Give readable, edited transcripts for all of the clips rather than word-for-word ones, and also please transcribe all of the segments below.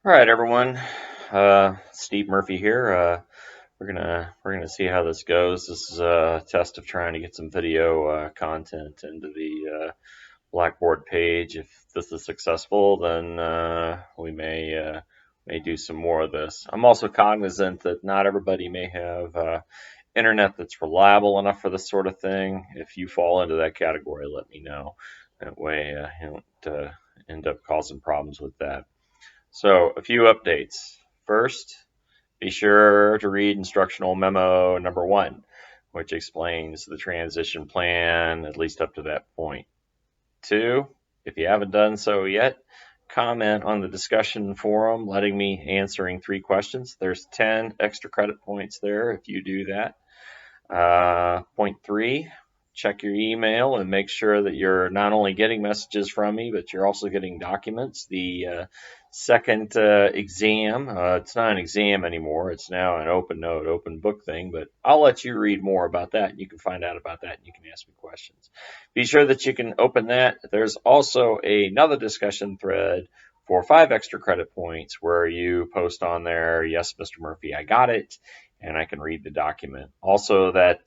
All right, everyone. Steve Murphy here. We're gonna see how this goes. This is a test of trying to get some video content into the Blackboard page. If this is successful, then we may do some more of this. I'm also cognizant that not everybody may have internet that's reliable enough for this sort of thing. If you fall into that category, let me know. That way, you don't end up causing problems with that. So, a few updates. First, be sure to read instructional memo number 1, which explains the transition plan at least up to that point. 2, if you haven't done so yet, comment on the discussion forum, letting me answering 3 questions. There's 10 extra credit points there if you do that. Point 3, check your email and make sure that you're not only getting messages from me, but you're also getting documents. The second exam, it's not an exam anymore. It's now an open note, open book thing, but I'll let you read more about that. You can find out about that and you can ask me questions. Be sure that you can open that. There's also another discussion thread for 5 extra credit points where you post on there, yes, Mr. Murphy, I got it, and I can read the document. Also, that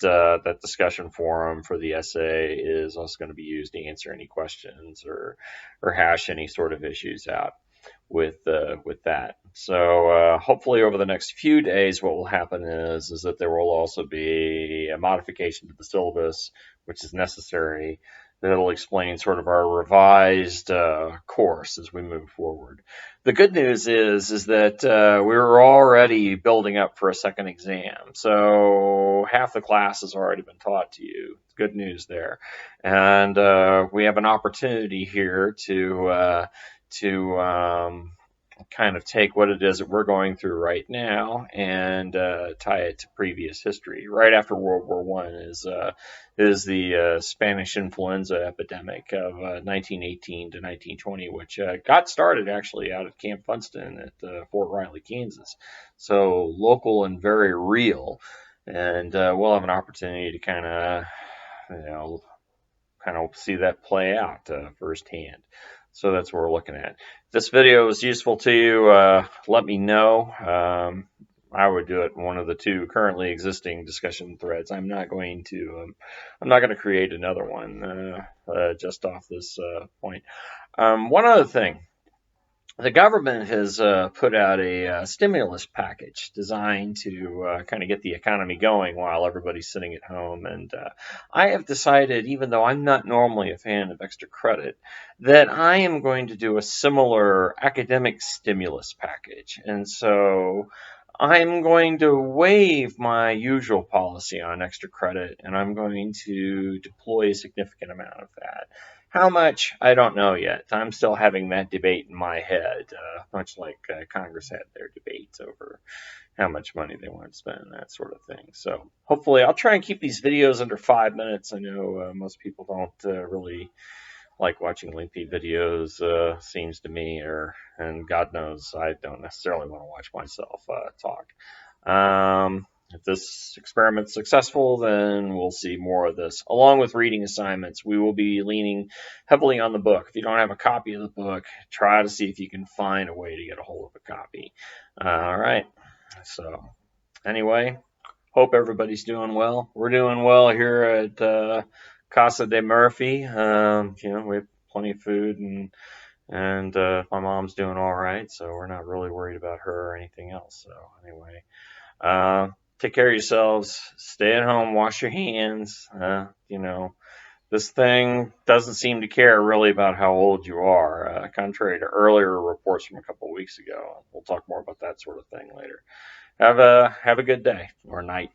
discussion forum for the essay is also going to be used to answer any questions or hash any sort of issues out with that. So hopefully over the next few days, what will happen is that there will also be a modification to the syllabus, which is necessary. That'll explain sort of our revised course as we move forward. The good news is that we're already building up for a second exam, so half the class has already been taught to you. Good news there, and we have an opportunity here to kind of take what it is that we're going through right now and tie it to previous history. Right after World War One is the Spanish influenza epidemic of 1918 to 1920, which got started actually out at Camp Funston at Fort Riley, Kansas. So local and very real, and we'll have an opportunity to you know, kind of see that play out firsthand. So that's what we're looking at. If this video is useful to you, let me know. I would do it in one of the 2 currently existing discussion threads. I'm not going to create another one just off this point. One other thing, the government has put out a stimulus package designed to kind of get the economy going while everybody's sitting at home. And I have decided, even though I'm not normally a fan of extra credit, that I am going to do a similar academic stimulus package. And so I'm going to waive my usual policy on extra credit, and I'm going to deploy a significant amount of that. How much? I don't know yet. I'm still having that debate in my head, much like Congress had their debates over how much money they want to spend and that sort of thing. So hopefully, I'll try and keep these videos under 5 minutes. I know most people don't really like watching lengthy videos, seems to me, and God knows I don't necessarily want to watch myself talk. If this experiment's successful, then we'll see more of this. Along with reading assignments, we will be leaning heavily on the book. If you don't have a copy of the book, try to see if you can find a way to get a hold of a copy. All right. So, anyway, hope everybody's doing well. We're doing well here at Casa de Murphy. We have plenty of food and my mom's doing all right, so we're not really worried about her or anything else. So anyway, take care of yourselves. Stay at home. Wash your hands. This thing doesn't seem to care really about how old you are, contrary to earlier reports from a couple of weeks ago. We'll talk more about that sort of thing later. Have a good day or night.